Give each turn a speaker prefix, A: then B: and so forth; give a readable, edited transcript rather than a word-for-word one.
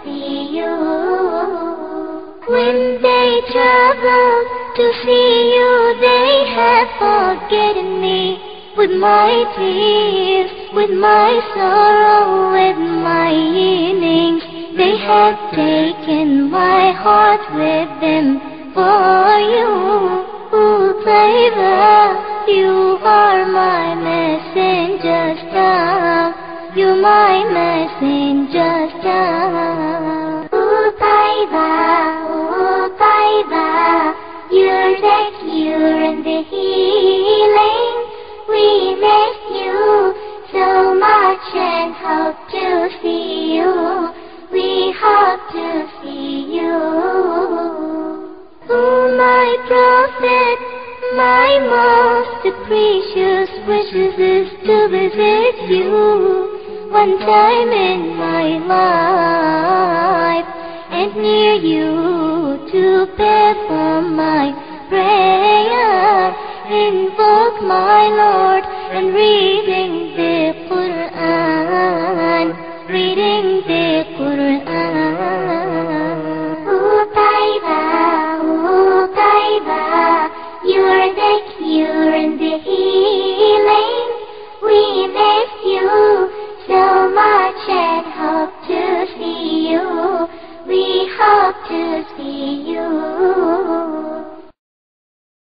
A: see you. When they travel to see you, they have forgotten me. With my tears, with my sorrow, with my yearnings, they have taken my heart with them. For you, Taiba, you are my messenger star. You're my messenger star. Taiba, you're the cure and the healing. We miss you so much and hope to see you. We hope to see you. Oh, my prophet, my most precious wishes is to visit you one time in my life, and near you to perform my prayer, invoke my Lord, and reading the Quran, reading the Quran. Oh, Taiba, you're the cure and the